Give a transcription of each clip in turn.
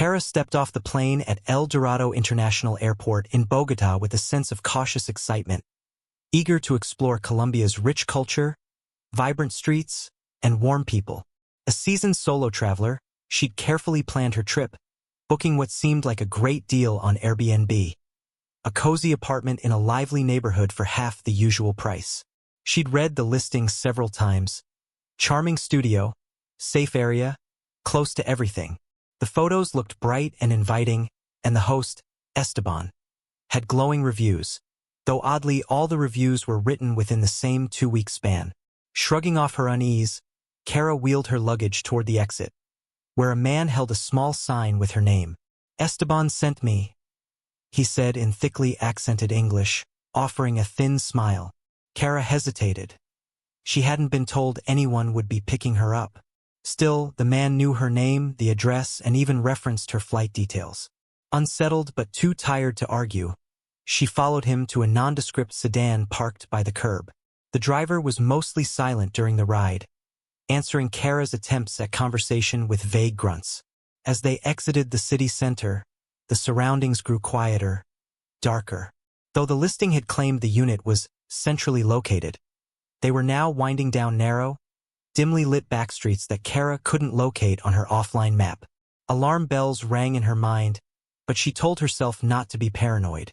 Kara stepped off the plane at El Dorado International Airport in Bogotá with a sense of cautious excitement, eager to explore Colombia's rich culture, vibrant streets, and warm people. A seasoned solo traveler, she'd carefully planned her trip, booking what seemed like a great deal on Airbnb. A cozy apartment in a lively neighborhood for half the usual price. She'd read the listings several times. Charming studio, safe area, close to everything. The photos looked bright and inviting, and the host, Esteban, had glowing reviews, though oddly all the reviews were written within the same 2-week span. Shrugging off her unease, Kara wheeled her luggage toward the exit, where a man held a small sign with her name. "Esteban sent me," he said in thickly accented English, offering a thin smile. Kara hesitated. She hadn't been told anyone would be picking her up. Still, the man knew her name, the address, and even referenced her flight details. Unsettled but too tired to argue, she followed him to a nondescript sedan parked by the curb. The driver was mostly silent during the ride, answering Kara's attempts at conversation with vague grunts. As they exited the city center, the surroundings grew quieter, darker. Though the listing had claimed the unit was centrally located, they were now winding down narrow, dimly lit backstreets that Kara couldn't locate on her offline map. Alarm bells rang in her mind, but she told herself not to be paranoid.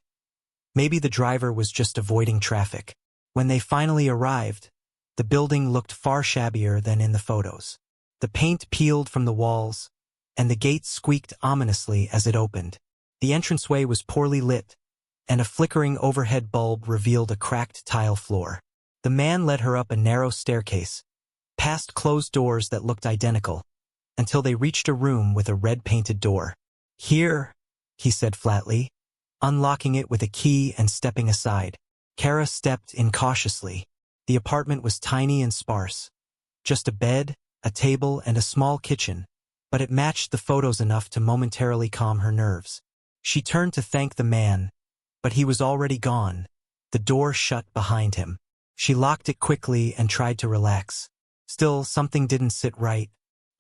Maybe the driver was just avoiding traffic. When they finally arrived, the building looked far shabbier than in the photos. The paint peeled from the walls, and the gate squeaked ominously as it opened. The entranceway was poorly lit, and a flickering overhead bulb revealed a cracked tile floor. The man led her up a narrow staircase, past closed doors that looked identical, until they reached a room with a red-painted door. "Here," he said flatly, unlocking it with a key and stepping aside. Kara stepped in cautiously. The apartment was tiny and sparse. Just a bed, a table, and a small kitchen, but it matched the photos enough to momentarily calm her nerves. She turned to thank the man, but he was already gone, the door shut behind him. She locked it quickly and tried to relax. Still, something didn't sit right.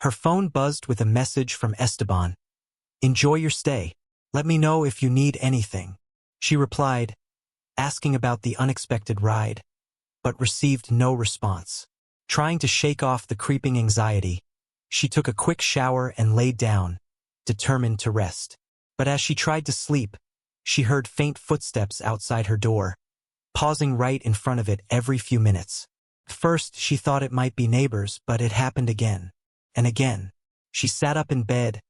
Her phone buzzed with a message from Esteban. "Enjoy your stay. Let me know if you need anything." She replied, asking about the unexpected ride, but received no response. Trying to shake off the creeping anxiety, she took a quick shower and laid down, determined to rest. But as she tried to sleep, she heard faint footsteps outside her door, pausing right in front of it every few minutes. First, she thought it might be neighbors, but it happened again and again. She sat up in bed,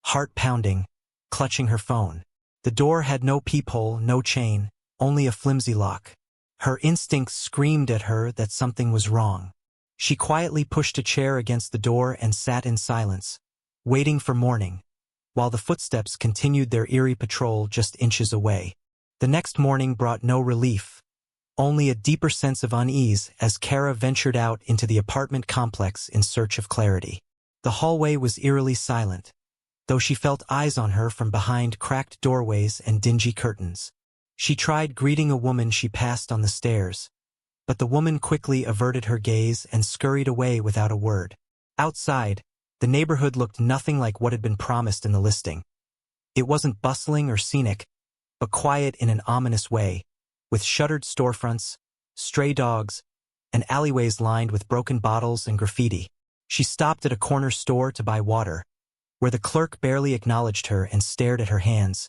heart pounding, clutching her phone. The door had no peephole, no chain, only a flimsy lock. Her instincts screamed at her that something was wrong. She quietly pushed a chair against the door and sat in silence, waiting for morning, while the footsteps continued their eerie patrol just inches away. The next morning brought no relief, only a deeper sense of unease as Kara ventured out into the apartment complex in search of clarity. The hallway was eerily silent, though she felt eyes on her from behind cracked doorways and dingy curtains. She tried greeting a woman she passed on the stairs, but the woman quickly averted her gaze and scurried away without a word. Outside, the neighborhood looked nothing like what had been promised in the listing. It wasn't bustling or scenic, but quiet in an ominous way, with shuttered storefronts, stray dogs, and alleyways lined with broken bottles and graffiti. She stopped at a corner store to buy water, where the clerk barely acknowledged her and stared at her hands,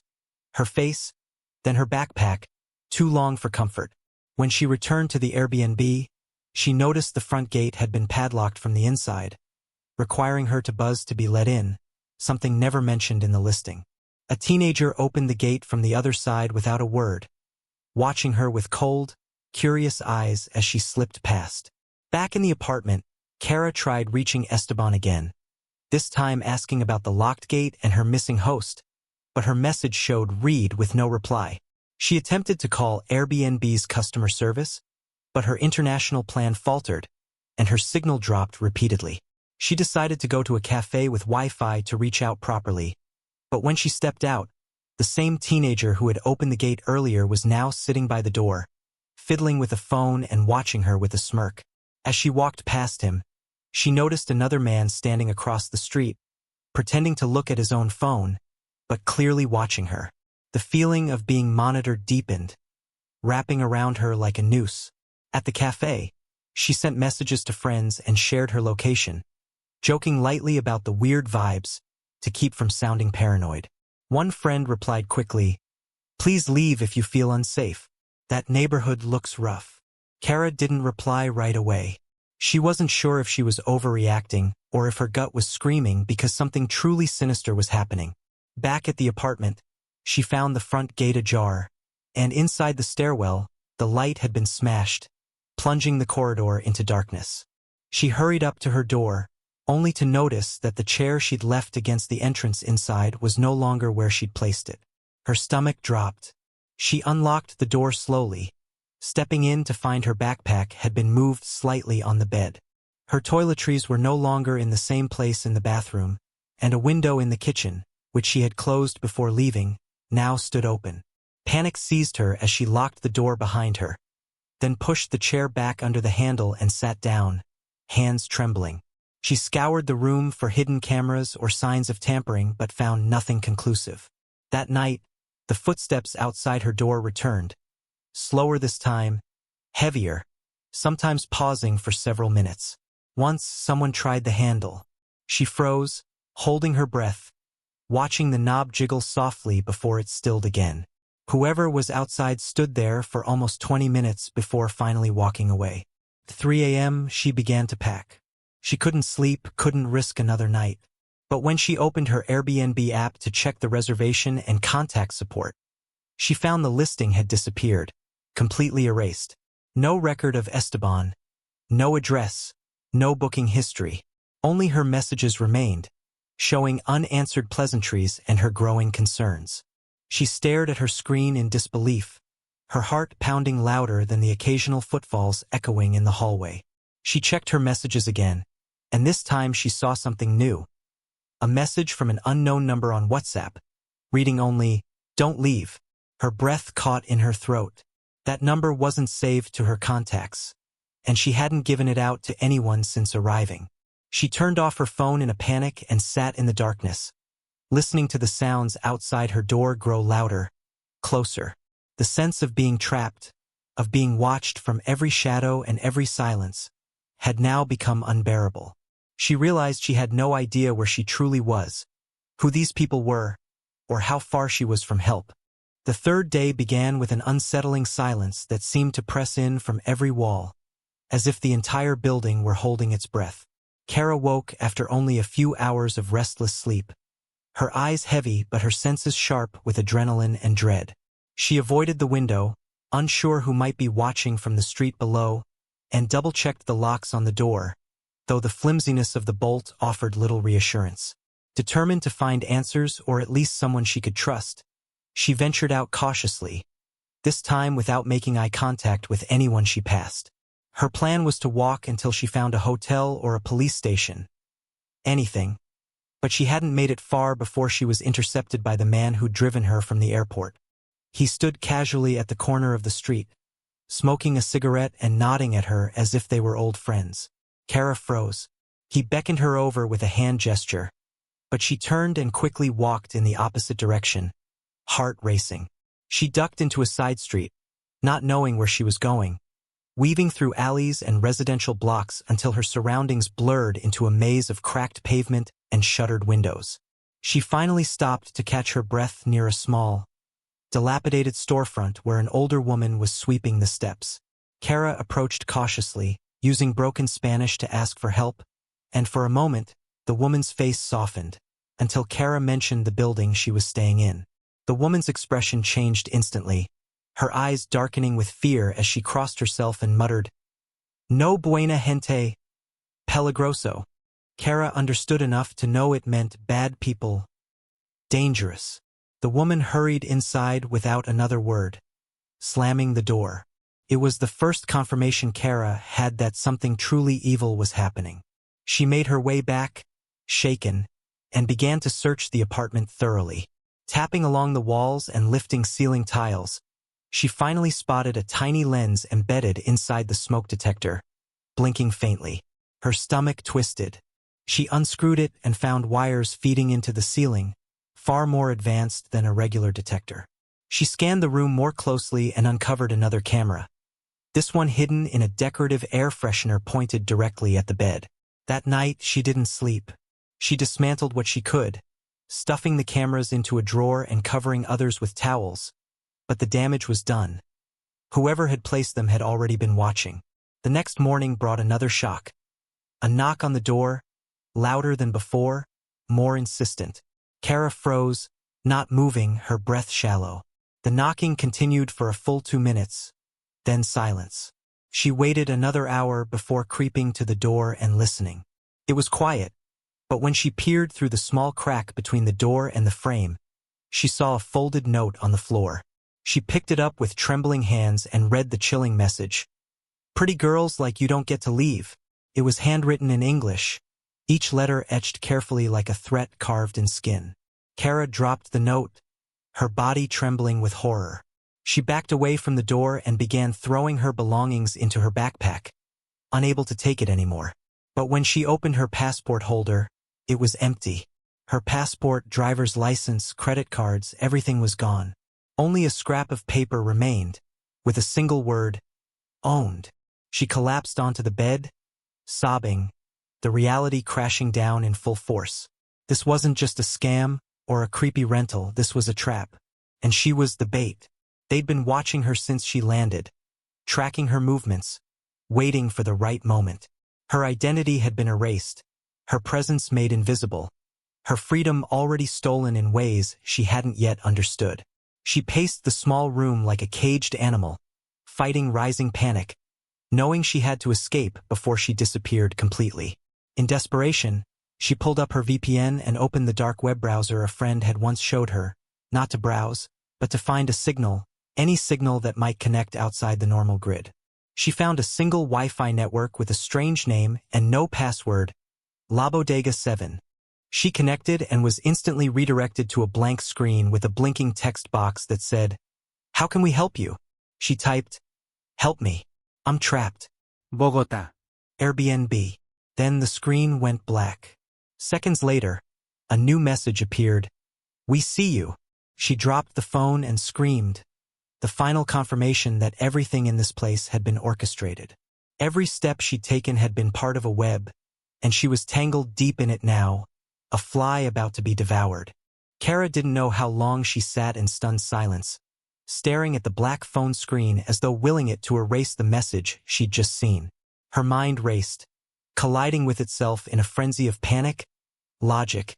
her face, then her backpack, too long for comfort. When she returned to the Airbnb, she noticed the front gate had been padlocked from the inside, requiring her to buzz to be let in, something never mentioned in the listing. A teenager opened the gate from the other side without a word, watching her with cold, curious eyes as she slipped past. Back in the apartment, Kara tried reaching Esteban again, this time asking about the locked gate and her missing host, but her message showed read with no reply. She attempted to call Airbnb's customer service, but her international plan faltered, and her signal dropped repeatedly. She decided to go to a cafe with Wi-Fi to reach out properly, but when she stepped out, the same teenager who had opened the gate earlier was now sitting by the door, fiddling with a phone and watching her with a smirk. As she walked past him, she noticed another man standing across the street, pretending to look at his own phone, but clearly watching her. The feeling of being monitored deepened, wrapping around her like a noose. At the cafe, she sent messages to friends and shared her location, joking lightly about the weird vibes to keep from sounding paranoid. One friend replied quickly, "Please leave if you feel unsafe. That neighborhood looks rough." Kara didn't reply right away. She wasn't sure if she was overreacting or if her gut was screaming because something truly sinister was happening. Back at the apartment, she found the front gate ajar, and inside the stairwell, the light had been smashed, plunging the corridor into darkness. She hurried up to her door, only to notice that the chair she'd left against the entrance inside was no longer where she'd placed it. Her stomach dropped. She unlocked the door slowly, stepping in to find her backpack had been moved slightly on the bed. Her toiletries were no longer in the same place in the bathroom, and a window in the kitchen, which she had closed before leaving, now stood open. Panic seized her as she locked the door behind her, then pushed the chair back under the handle and sat down, hands trembling. She scoured the room for hidden cameras or signs of tampering but found nothing conclusive. That night, the footsteps outside her door returned, slower this time, heavier, sometimes pausing for several minutes. Once someone tried the handle. She froze, holding her breath, watching the knob jiggle softly before it stilled again. Whoever was outside stood there for almost 20 minutes before finally walking away. At 3 a.m., she began to pack. She couldn't sleep, couldn't risk another night. But when she opened her Airbnb app to check the reservation and contact support, she found the listing had disappeared, completely erased. No record of Esteban, no address, no booking history. Only her messages remained, showing unanswered pleasantries and her growing concerns. She stared at her screen in disbelief, her heart pounding louder than the occasional footfalls echoing in the hallway. She checked her messages again, and this time she saw something new. A message from an unknown number on WhatsApp, reading only, "Don't leave." Her breath caught in her throat. That number wasn't saved to her contacts, and she hadn't given it out to anyone since arriving. She turned off her phone in a panic and sat in the darkness, listening to the sounds outside her door grow louder, closer. The sense of being trapped, of being watched from every shadow and every silence, had now become unbearable. She realized she had no idea where she truly was, who these people were, or how far she was from help. The third day began with an unsettling silence that seemed to press in from every wall, as if the entire building were holding its breath. Kara woke after only a few hours of restless sleep, her eyes heavy but her senses sharp with adrenaline and dread. She avoided the window, unsure who might be watching from the street below, and double-checked the locks on the door, though the flimsiness of the bolt offered little reassurance. Determined to find answers or at least someone she could trust, she ventured out cautiously, this time without making eye contact with anyone she passed. Her plan was to walk until she found a hotel or a police station. Anything. But she hadn't made it far before she was intercepted by the man who'd driven her from the airport. He stood casually at the corner of the street, smoking a cigarette and nodding at her as if they were old friends. Kara froze. He beckoned her over with a hand gesture, but she turned and quickly walked in the opposite direction, heart racing. She ducked into a side street, not knowing where she was going, weaving through alleys and residential blocks until her surroundings blurred into a maze of cracked pavement and shuttered windows. She finally stopped to catch her breath near a small, dilapidated storefront where an older woman was sweeping the steps. Kara approached cautiously, using broken Spanish to ask for help, and for a moment, the woman's face softened, until Kara mentioned the building she was staying in. The woman's expression changed instantly, her eyes darkening with fear as she crossed herself and muttered, "No buena gente, peligroso." Kara understood enough to know it meant bad people, dangerous. The woman hurried inside without another word, slamming the door. It was the first confirmation Kara had that something truly evil was happening. She made her way back, shaken, and began to search the apartment thoroughly. Tapping along the walls and lifting ceiling tiles, she finally spotted a tiny lens embedded inside the smoke detector, blinking faintly. Her stomach twisted. She unscrewed it and found wires feeding into the ceiling, far more advanced than a regular detector. She scanned the room more closely and uncovered another camera, this one hidden in a decorative air freshener pointed directly at the bed. That night, she didn't sleep. She dismantled what she could, stuffing the cameras into a drawer and covering others with towels. But the damage was done. Whoever had placed them had already been watching. The next morning brought another shock. A knock on the door, louder than before, more insistent. Kara froze, not moving, her breath shallow. The knocking continued for a full 2 minutes, then silence. She waited another hour before creeping to the door and listening. It was quiet, but when she peered through the small crack between the door and the frame, she saw a folded note on the floor. She picked it up with trembling hands and read the chilling message. "Pretty girls like you don't get to leave." It was handwritten in English, each letter etched carefully like a threat carved in skin. Kara dropped the note, her body trembling with horror. She backed away from the door and began throwing her belongings into her backpack, unable to take it anymore. But when she opened her passport holder, it was empty. Her passport, driver's license, credit cards, everything was gone. Only a scrap of paper remained, with a single word, owned. She collapsed onto the bed, sobbing, the reality crashing down in full force. This wasn't just a scam or a creepy rental, this was a trap. And she was the bait. They'd been watching her since she landed, tracking her movements, waiting for the right moment. Her identity had been erased, her presence made invisible, her freedom already stolen in ways she hadn't yet understood. She paced the small room like a caged animal, fighting rising panic, knowing she had to escape before she disappeared completely. In desperation, she pulled up her VPN and opened the dark web browser a friend had once showed her, not to browse, but to find a signal, any signal that might connect outside the normal grid. She found a single Wi-Fi network with a strange name and no password, La Bodega 7. She connected and was instantly redirected to a blank screen with a blinking text box that said, "How can we help you?" She typed, "Help me. I'm trapped. Bogotá. Airbnb." Then the screen went black. Seconds later, a new message appeared. "We see you." She dropped the phone and screamed, the final confirmation that everything in this place had been orchestrated. Every step she'd taken had been part of a web, and she was tangled deep in it now, a fly about to be devoured. Kara didn't know how long she sat in stunned silence, staring at the black phone screen as though willing it to erase the message she'd just seen. Her mind raced, colliding with itself in a frenzy of panic, logic,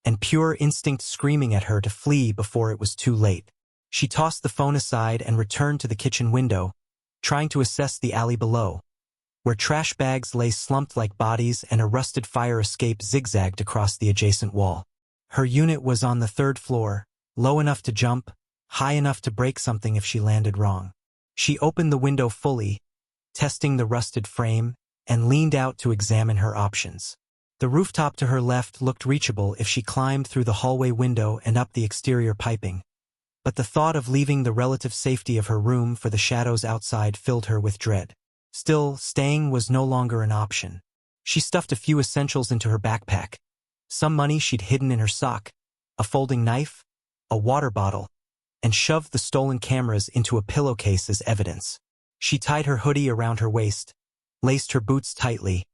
and pure instinct screaming at her to flee before it was too late. She tossed the phone aside and returned to the kitchen window, trying to assess the alley below, where trash bags lay slumped like bodies and a rusted fire escape zigzagged across the adjacent wall. Her unit was on the 3rd floor, low enough to jump, high enough to break something if she landed wrong. She opened the window fully, testing the rusted frame, and leaned out to examine her options. The rooftop to her left looked reachable if she climbed through the hallway window and up the exterior piping. But the thought of leaving the relative safety of her room for the shadows outside filled her with dread. Still, staying was no longer an option. She stuffed a few essentials into her backpack. Some money she'd hidden in her sock, a folding knife, a water bottle, and shoved the stolen cameras into a pillowcase as evidence. She tied her hoodie around her waist, laced her boots tightly,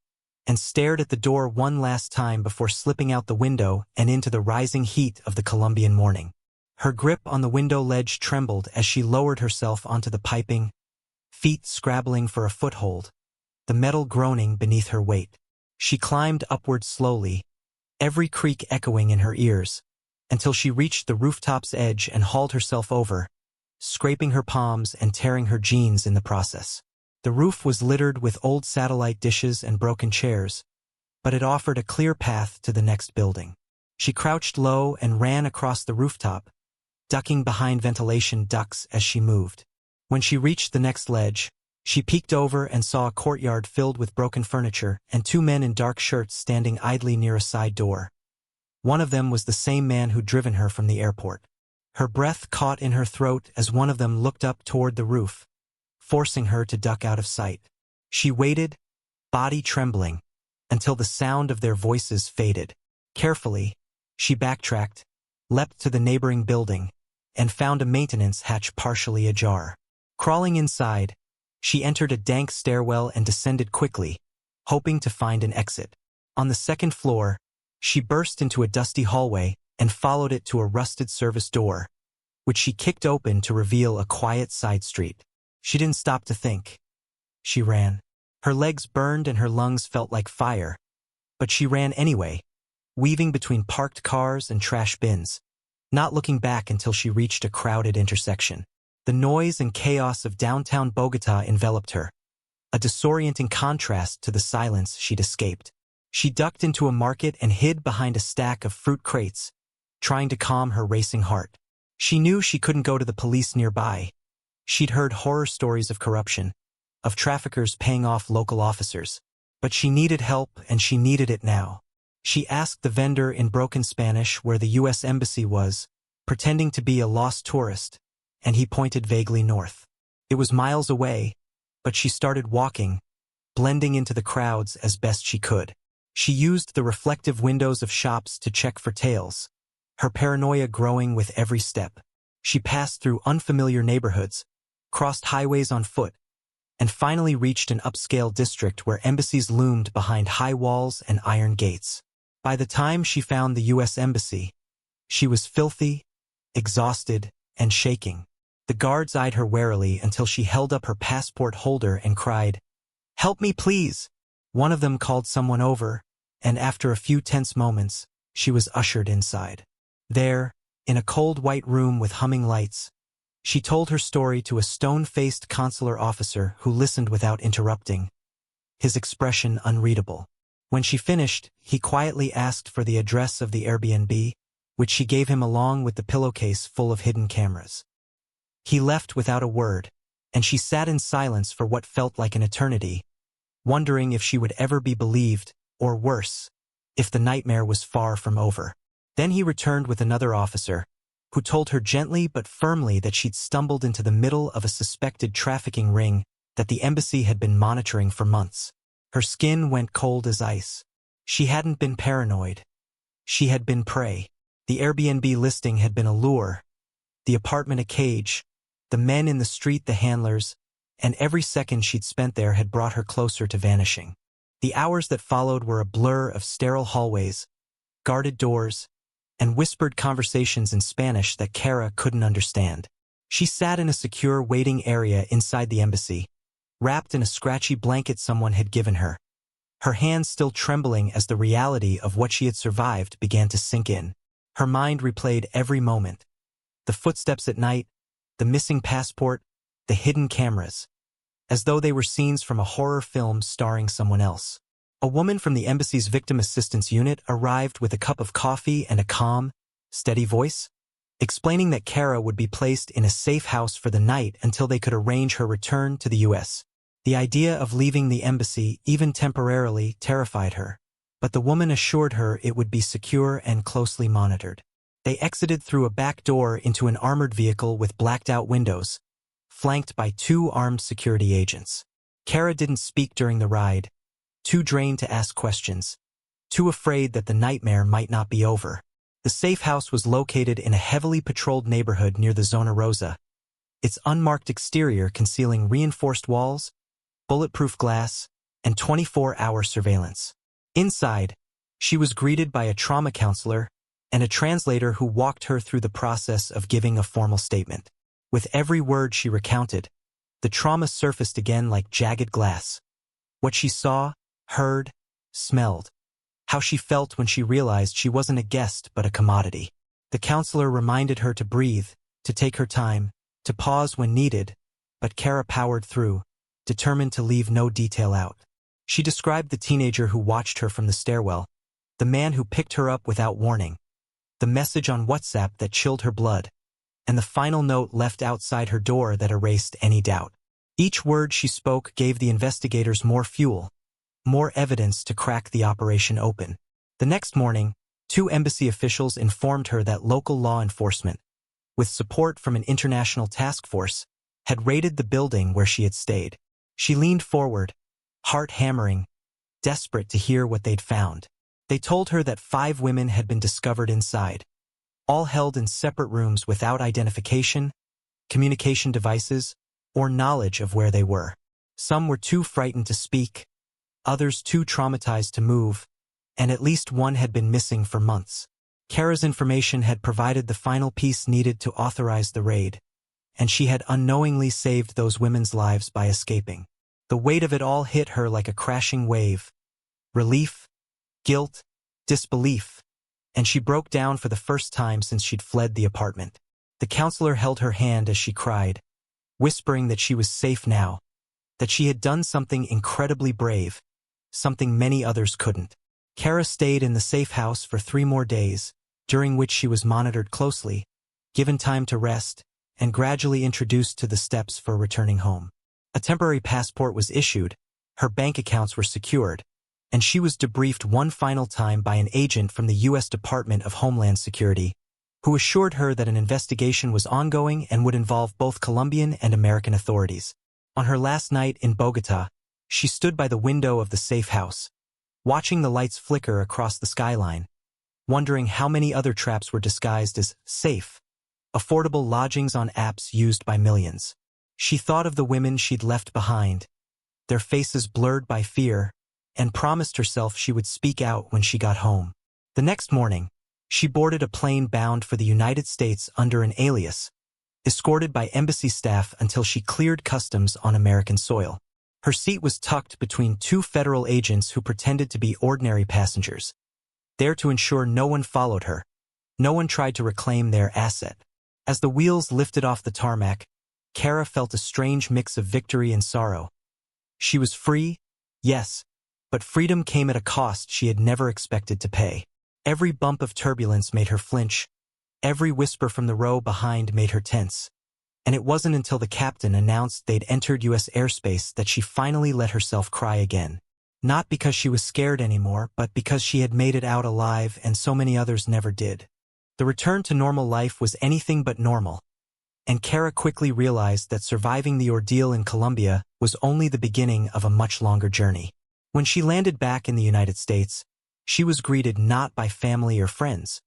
and stared at the door one last time before slipping out the window and into the rising heat of the Colombian morning. Her grip on the window ledge trembled as she lowered herself onto the piping, feet scrabbling for a foothold, the metal groaning beneath her weight. She climbed upward slowly, every creak echoing in her ears, until she reached the rooftop's edge and hauled herself over, scraping her palms and tearing her jeans in the process. The roof was littered with old satellite dishes and broken chairs, but it offered a clear path to the next building. She crouched low and ran across the rooftop, ducking behind ventilation ducts as she moved. When she reached the next ledge, she peeked over and saw a courtyard filled with broken furniture and 2 men in dark shirts standing idly near a side door. One of them was the same man who'd driven her from the airport. Her breath caught in her throat as one of them looked up toward the roof, forcing her to duck out of sight. She waited, body trembling, until the sound of their voices faded. Carefully, she backtracked, leapt to the neighboring building, and found a maintenance hatch partially ajar. Crawling inside, she entered a dank stairwell and descended quickly, hoping to find an exit. On the second floor, she burst into a dusty hallway and followed it to a rusted service door, which she kicked open to reveal a quiet side street. She didn't stop to think. She ran. Her legs burned and her lungs felt like fire, but she ran anyway, weaving between parked cars and trash bins, not looking back until she reached a crowded intersection. The noise and chaos of downtown Bogotá enveloped her, a disorienting contrast to the silence she'd escaped. She ducked into a market and hid behind a stack of fruit crates, trying to calm her racing heart. She knew she couldn't go to the police nearby. She'd heard horror stories of corruption, of traffickers paying off local officers. But she needed help, and she needed it now. She asked the vendor in broken Spanish where the U.S. Embassy was, pretending to be a lost tourist, and he pointed vaguely north. It was miles away, but she started walking, blending into the crowds as best she could. She used the reflective windows of shops to check for tails, her paranoia growing with every step. She passed through unfamiliar neighborhoods, crossed highways on foot, and finally reached an upscale district where embassies loomed behind high walls and iron gates. By the time she found the U.S. Embassy, she was filthy, exhausted, and shaking. The guards eyed her warily until she held up her passport holder and cried, "Help me, please!" One of them called someone over, and after a few tense moments, she was ushered inside. There, in a cold white room with humming lights, she told her story to a stone-faced consular officer who listened without interrupting, his expression unreadable. When she finished, he quietly asked for the address of the Airbnb, which she gave him along with the pillowcase full of hidden cameras. He left without a word, and she sat in silence for what felt like an eternity, wondering if she would ever be believed, or worse, if the nightmare was far from over. Then he returned with another officer, who told her gently but firmly that she'd stumbled into the middle of a suspected trafficking ring that the embassy had been monitoring for months. Her skin went cold as ice. She hadn't been paranoid. She had been prey. The Airbnb listing had been a lure, the apartment a cage, the men in the street the handlers, and every second she'd spent there had brought her closer to vanishing. The hours that followed were a blur of sterile hallways, guarded doors, and whispered conversations in Spanish that Kara couldn't understand. She sat in a secure waiting area inside the embassy, wrapped in a scratchy blanket someone had given her, her hands still trembling as the reality of what she had survived began to sink in. Her mind replayed every moment. The footsteps at night, the missing passport, the hidden cameras, as though they were scenes from a horror film starring someone else. A woman from the embassy's victim assistance unit arrived with a cup of coffee and a calm, steady voice, explaining that Kara would be placed in a safe house for the night until they could arrange her return to the U.S. The idea of leaving the embassy, even temporarily, terrified her, but the woman assured her it would be secure and closely monitored. They exited through a back door into an armored vehicle with blacked-out windows, flanked by 2 armed security agents. Kara didn't speak during the ride, too drained to ask questions, too afraid that the nightmare might not be over. The safe house was located in a heavily patrolled neighborhood near the Zona Rosa, its unmarked exterior concealing reinforced walls, bulletproof glass, and 24-hour surveillance. Inside, she was greeted by a trauma counselor and a translator who walked her through the process of giving a formal statement. With every word she recounted, the trauma surfaced again like jagged glass. What she saw, heard, smelled. How she felt when she realized she wasn't a guest but a commodity. The counselor reminded her to breathe, to take her time, to pause when needed, but Kara powered through, determined to leave no detail out. She described the teenager who watched her from the stairwell, the man who picked her up without warning, the message on WhatsApp that chilled her blood, and the final note left outside her door that erased any doubt. Each word she spoke gave the investigators more fuel, more evidence to crack the operation open. The next morning, 2 embassy officials informed her that local law enforcement, with support from an international task force, had raided the building where she had stayed. She leaned forward, heart hammering, desperate to hear what they'd found. They told her that 5 women had been discovered inside, all held in separate rooms without identification, communication devices, or knowledge of where they were. Some were too frightened to speak, others too traumatized to move, and at least one had been missing for months. Kara's information had provided the final piece needed to authorize the raid, and she had unknowingly saved those women's lives by escaping. The weight of it all hit her like a crashing wave. Relief, guilt, disbelief, and she broke down for the first time since she'd fled the apartment. The counselor held her hand as she cried, whispering that she was safe now, that she had done something incredibly brave, something many others couldn't. Kara stayed in the safe house for 3 more days, during which she was monitored closely, given time to rest, and gradually introduced to the steps for returning home. A temporary passport was issued, her bank accounts were secured, and she was debriefed one final time by an agent from the U.S. Department of Homeland Security, who assured her that an investigation was ongoing and would involve both Colombian and American authorities. On her last night in Bogotá, she stood by the window of the safe house, watching the lights flicker across the skyline, wondering how many other traps were disguised as safe, affordable lodgings on apps used by millions. She thought of the women she'd left behind, their faces blurred by fear, and promised herself she would speak out when she got home. The next morning, she boarded a plane bound for the United States under an alias, escorted by embassy staff until she cleared customs on American soil. Her seat was tucked between 2 federal agents who pretended to be ordinary passengers, there to ensure no one followed her, no one tried to reclaim their asset. As the wheels lifted off the tarmac, Kara felt a strange mix of victory and sorrow. She was free, yes, but freedom came at a cost she had never expected to pay. Every bump of turbulence made her flinch, every whisper from the row behind made her tense, and it wasn't until the captain announced they'd entered U.S. airspace that she finally let herself cry again. Not because she was scared anymore, but because she had made it out alive and so many others never did. The return to normal life was anything but normal, and Kara quickly realized that surviving the ordeal in Colombia was only the beginning of a much longer journey. When she landed back in the United States, she was greeted not by family or friends,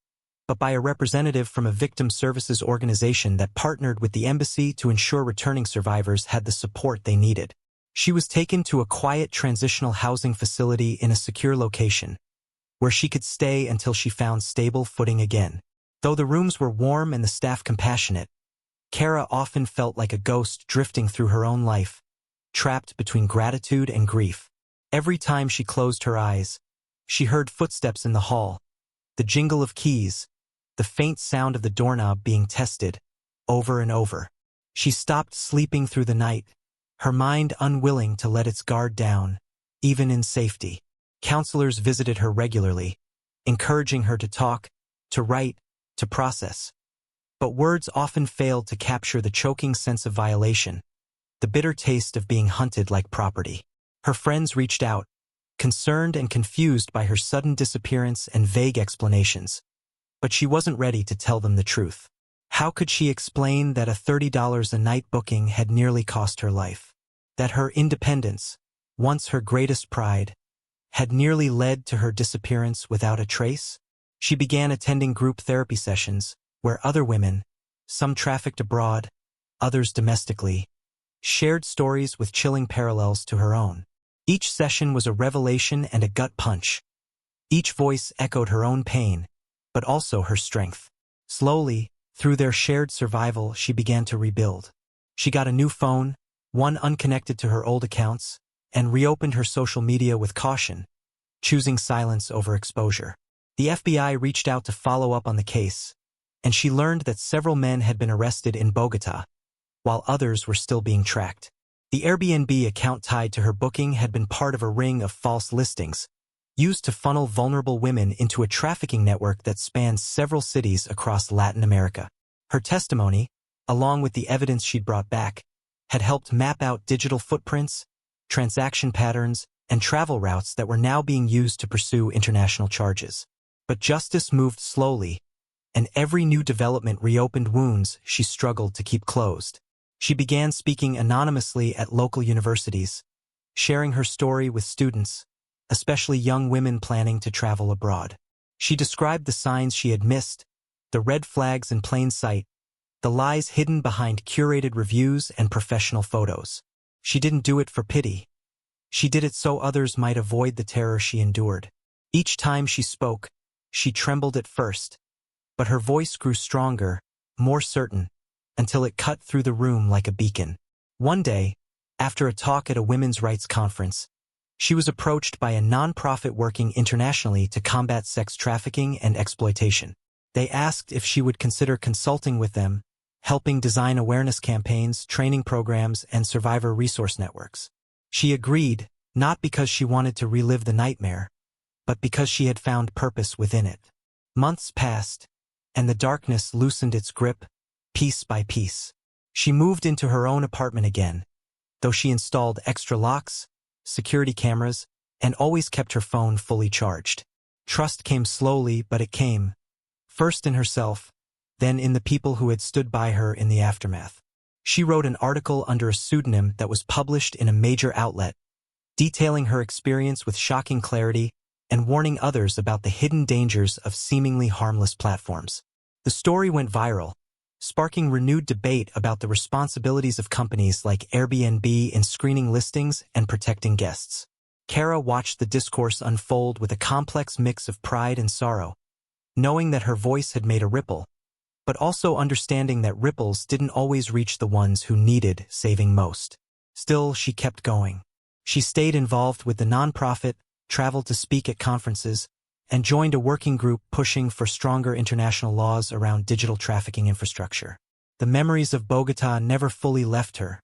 but by a representative from a victim services organization that partnered with the embassy to ensure returning survivors had the support they needed. She was taken to a quiet transitional housing facility in a secure location, where she could stay until she found stable footing again. Though the rooms were warm and the staff compassionate, Kara often felt like a ghost drifting through her own life, trapped between gratitude and grief. Every time she closed her eyes, she heard footsteps in the hall, the jingle of keys, the faint sound of the doorknob being tested, over and over. She stopped sleeping through the night, her mind unwilling to let its guard down, even in safety. Counselors visited her regularly, encouraging her to talk, to write, to process. But words often failed to capture the choking sense of violation, the bitter taste of being hunted like property. Her friends reached out, concerned and confused by her sudden disappearance and vague explanations. But she wasn't ready to tell them the truth. How could she explain that a $30 a night booking had nearly cost her life? That her independence, once her greatest pride, had nearly led to her disappearance without a trace? She began attending group therapy sessions, where other women, some trafficked abroad, others domestically, shared stories with chilling parallels to her own. Each session was a revelation and a gut punch. Each voice echoed her own pain, but also her strength. Slowly, through their shared survival, she began to rebuild. She got a new phone, one unconnected to her old accounts, and reopened her social media with caution, choosing silence over exposure. The FBI reached out to follow up on the case, and she learned that several men had been arrested in Bogotá, while others were still being tracked. The Airbnb account tied to her booking had been part of a ring of false listings, used to funnel vulnerable women into a trafficking network that spans several cities across Latin America. Her testimony, along with the evidence she'd brought back, had helped map out digital footprints, transaction patterns, and travel routes that were now being used to pursue international charges. But justice moved slowly, and every new development reopened wounds she struggled to keep closed. She began speaking anonymously at local universities, sharing her story with students, especially young women planning to travel abroad. She described the signs she had missed, The red flags in plain sight, the lies hidden behind curated reviews and professional photos. She didn't do it for pity. She did it so others might avoid the terror she endured. Each time she spoke, she trembled at first, but her voice grew stronger, more certain, until it cut through the room like a beacon. One day, after a talk at a women's rights conference, she was approached by a nonprofit working internationally to combat sex trafficking and exploitation. They asked if she would consider consulting with them, helping design awareness campaigns, training programs, and survivor resource networks. She agreed, not because she wanted to relive the nightmare, but because she had found purpose within it. Months passed, and the darkness loosened its grip, piece by piece. She moved into her own apartment again, though she installed extra locks, security cameras, and always kept her phone fully charged. Trust came slowly, but it came, first in herself, then in the people who had stood by her in the aftermath. She wrote an article under a pseudonym that was published in a major outlet, detailing her experience with shocking clarity and warning others about the hidden dangers of seemingly harmless platforms. The story went viral, sparking renewed debate about the responsibilities of companies like Airbnb in screening listings and protecting guests. Kara watched the discourse unfold with a complex mix of pride and sorrow, knowing that her voice had made a ripple, but also understanding that ripples didn't always reach the ones who needed saving most. Still, she kept going. She stayed involved with the nonprofit, traveled to speak at conferences, and joined a working group pushing for stronger international laws around digital trafficking infrastructure. The memories of Bogotá never fully left her,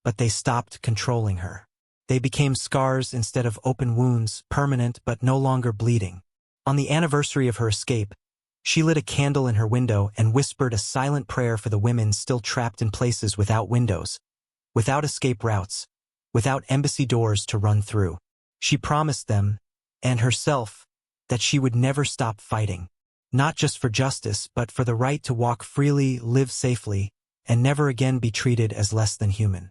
but they stopped controlling her. They became scars instead of open wounds, permanent but no longer bleeding. On the anniversary of her escape, she lit a candle in her window and whispered a silent prayer for the women still trapped in places without windows, without escape routes, without embassy doors to run through. She promised them, and herself, that she would never stop fighting, not just for justice but for the right to walk freely, live safely, and never again be treated as less than human.